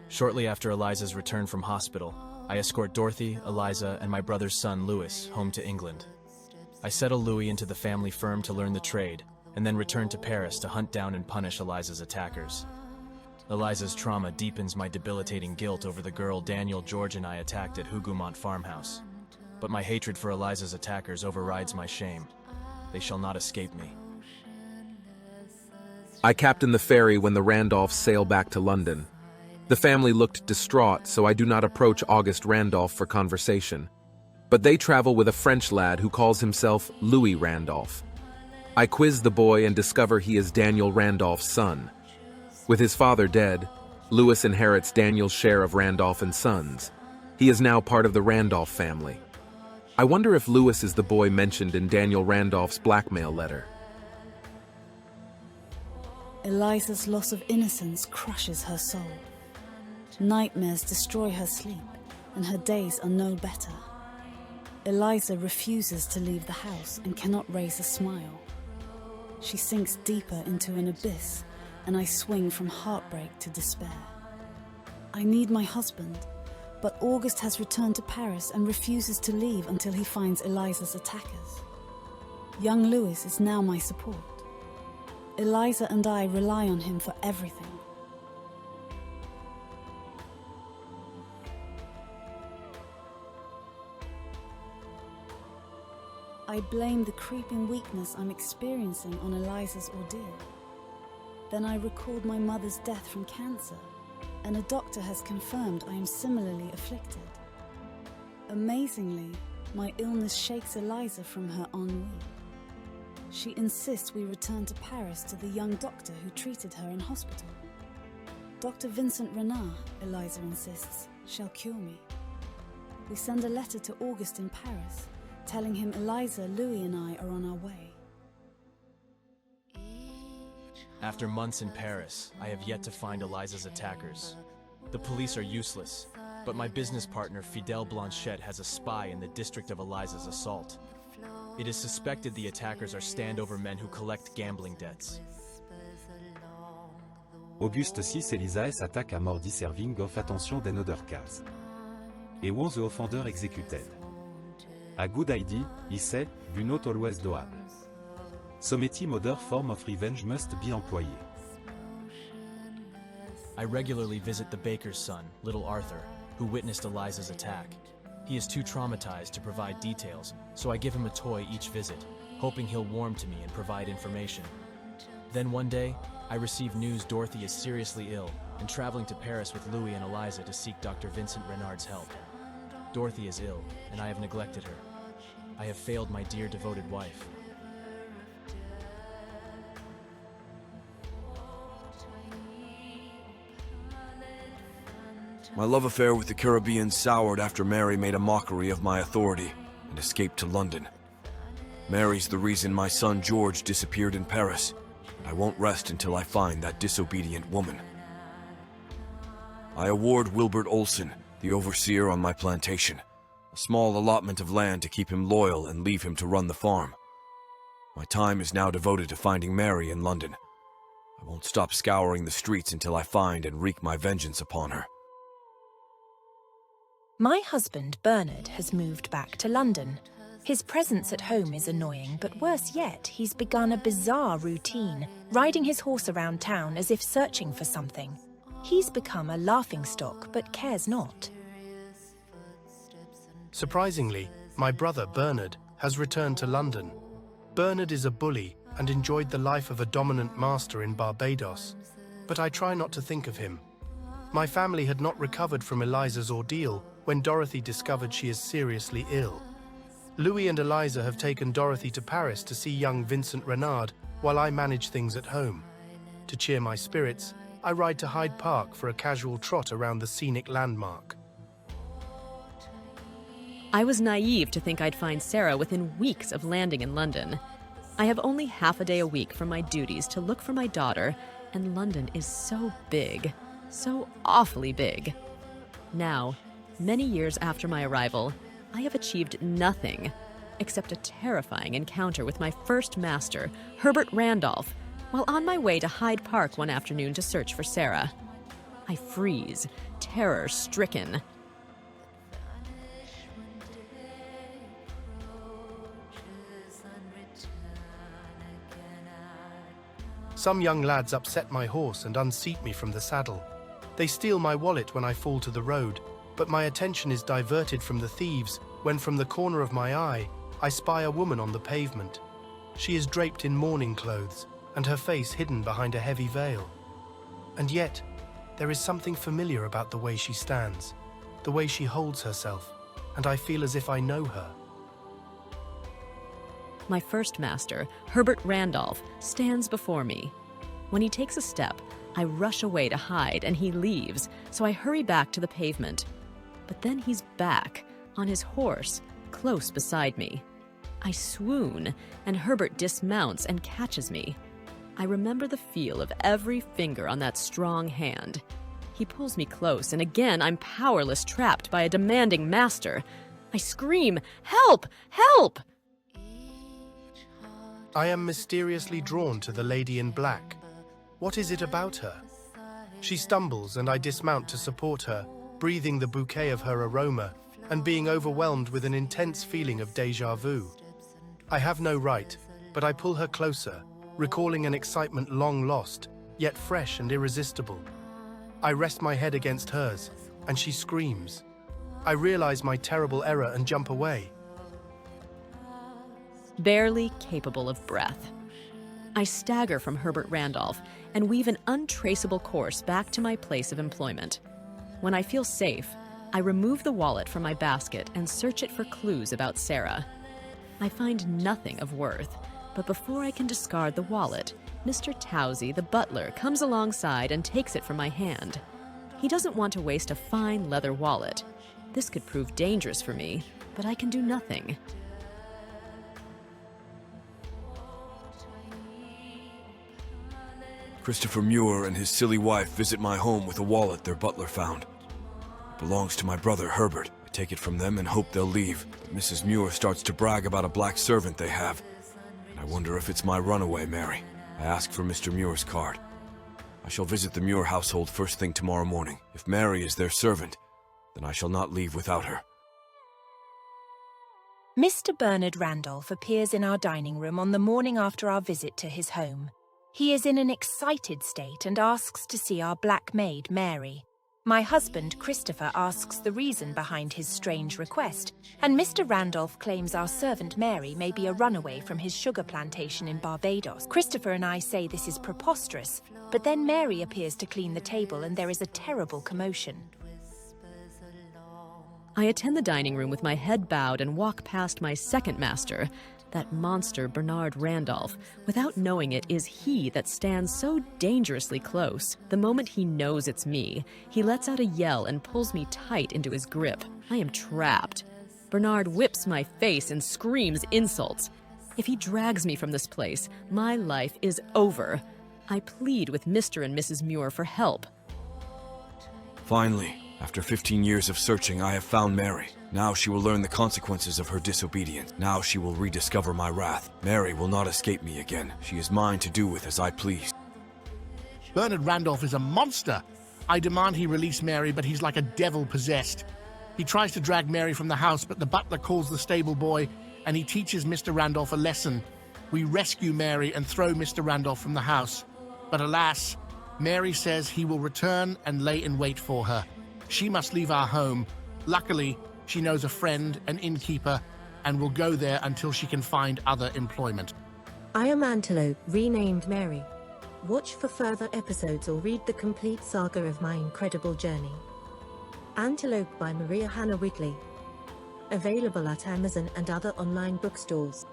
Shortly after Eliza's return from hospital, I escort Dorothy, Eliza, and my brother's son, Louis, home to England. I settle Louis into the family firm to learn the trade, and then return to Paris to hunt down and punish Eliza's attackers. Eliza's trauma deepens my debilitating guilt over the girl Daniel, George, and I attacked at Hougoumont farmhouse. But my hatred for Eliza's attackers overrides my shame. They shall not escape me. I captain the ferry when the Randolphs sail back to London. The family looked distraught, so I do not approach August Randolph for conversation. But they travel with a French lad who calls himself Louis Randolph. I quiz the boy and discover he is Daniel Randolph's son. With his father dead, Louis inherits Daniel's share of Randolph and Sons. He is now part of the Randolph family. I wonder if Louis is the boy mentioned in Daniel Randolph's blackmail letter. Eliza's loss of innocence crushes her soul. Nightmares destroy her sleep, and her days are no better. Eliza refuses to leave the house and cannot raise a smile. She sinks deeper into an abyss, and I swing from heartbreak to despair. I need my husband, but August has returned to Paris and refuses to leave until he finds Eliza's attackers. Young Louis is now my support. Eliza and I rely on him for everything. I blame the creeping weakness I'm experiencing on Eliza's ordeal. Then I recalled my mother's death from cancer, and a doctor has confirmed I am similarly afflicted. Amazingly, my illness shakes Eliza from her ennui. She insists we return to Paris to the young doctor who treated her in hospital. Dr. Vincent Renard, Eliza insists, shall cure me. We send a letter to August in Paris, telling him Eliza, Louis, and I are on our way. After months in Paris, I have yet to find Eliza's attackers. The police are useless, but my business partner Fidel Blanchette has a spy in the district of Eliza's assault. It is suspected the attackers are standover men who collect gambling debts. Auguste 6 Eliza s'attaque à Mordi serving of attention d'another case. Et was the offender executed. A good idea, he said, do not always doable. Some other form of revenge must be employed. I regularly visit the baker's son, little Arthur, who witnessed Eliza's attack. He is too traumatized to provide details, so I give him a toy each visit, hoping he'll warm to me and provide information. Then one day, I receive news Dorothy is seriously ill and traveling to Paris with Louis and Eliza to seek Dr. Vincent Renard's help. Dorothy is ill, and I have neglected her. I have failed my dear devoted wife. My love affair with the Caribbean soured after Mary made a mockery of my authority and escaped to London. Mary's the reason my son George disappeared in Paris, and I won't rest until I find that disobedient woman. I award Wilbert Olson, the overseer on my plantation, a small allotment of land to keep him loyal and leave him to run the farm. My time is now devoted to finding Mary in London. I won't stop scouring the streets until I find and wreak my vengeance upon her. My husband, Bernard, has moved back to London. His presence at home is annoying, but worse yet, he's begun a bizarre routine, riding his horse around town as if searching for something. He's become a laughingstock, but cares not. Surprisingly, my brother, Bernard, has returned to London. Bernard is a bully and enjoyed the life of a dominant master in Barbados, but I try not to think of him. My family had not recovered from Eliza's ordeal when Dorothy discovered she is seriously ill. Louis and Eliza have taken Dorothy to Paris to see young Vincent Renard while I manage things at home. To cheer my spirits, I ride to Hyde Park for a casual trot around the scenic landmark. I was naive to think I'd find Sarah within weeks of landing in London. I have only half a day a week for my duties to look for my daughter, and London is so big, so awfully big. Now, many years after my arrival, I have achieved nothing except a terrifying encounter with my first master, Herbert Randolph, while on my way to Hyde Park one afternoon to search for Sarah. I freeze, terror-stricken. Some young lads upset my horse and unseat me from the saddle. They steal my wallet when I fall to the road, but my attention is diverted from the thieves when from the corner of my eye, I spy a woman on the pavement. She is draped in mourning clothes and her face hidden behind a heavy veil. And yet, there is something familiar about the way she stands, the way she holds herself, and I feel as if I know her. My first master, Herbert Randolph, stands before me. When he takes a step, I rush away to hide and he leaves, so I hurry back to the pavement. But then he's back, on his horse, close beside me. I swoon, and Herbert dismounts and catches me. I remember the feel of every finger on that strong hand. He pulls me close, and again I'm powerless, trapped by a demanding master. I scream, "Help! Help!" I am mysteriously drawn to the lady in black. What is it about her? She stumbles and I dismount to support her, breathing the bouquet of her aroma and being overwhelmed with an intense feeling of déjà vu. I have no right, but I pull her closer, recalling an excitement long lost, yet fresh and irresistible. I rest my head against hers, and she screams. I realize my terrible error and jump away. Barely capable of breath. I stagger from Herbert Randolph and weave an untraceable course back to my place of employment. When I feel safe, I remove the wallet from my basket and search it for clues about Sarah. I find nothing of worth, but before I can discard the wallet, Mr. Towsey, the butler, comes alongside and takes it from my hand. He doesn't want to waste a fine leather wallet. This could prove dangerous for me, but I can do nothing. Christopher Muir and his silly wife visit my home with a wallet their butler found. It belongs to my brother Herbert. I take it from them and hope they'll leave. But Mrs. Muir starts to brag about a black servant they have. And I wonder if it's my runaway, Mary. I ask for Mr. Muir's card. I shall visit the Muir household first thing tomorrow morning. If Mary is their servant, then I shall not leave without her. Mr. Bernard Randolph appears in our dining room on the morning after our visit to his home. He is in an excited state and asks to see our black maid, Mary. My husband, Christopher, asks the reason behind his strange request, and Mr. Randolph claims our servant Mary may be a runaway from his sugar plantation in Barbados. Christopher and I say this is preposterous, but then Mary appears to clean the table and there is a terrible commotion. I attend the dining room with my head bowed and walk past my second master, that monster Bernard Randolph. Without knowing it is he that stands so dangerously close. The moment he knows it's me, he lets out a yell and pulls me tight into his grip. I am trapped. Bernard whips my face and screams insults. If he drags me from this place, my life is over. I plead with Mr. and Mrs. Muir for help. Finally, after 15 years of searching, I have found Mary. Now she will learn the consequences of her disobedience. Now she will rediscover my wrath. Mary will not escape me again. She is mine to do with as I please. Bernard Randolph is a monster. I demand he release Mary, but he's like a devil possessed. He tries to drag Mary from the house, but the butler calls the stable boy, and he teaches Mr. Randolph a lesson. We rescue Mary and throw Mr. Randolph from the house. But alas, Mary says he will return and lay in wait for her. She must leave our home. Luckily, she knows a friend, an innkeeper, and will go there until she can find other employment. I am Antelope, renamed Mary. Watch for further episodes or read the complete saga of my incredible journey. Antelope by Marea Whitley. Available at Amazon and other online bookstores.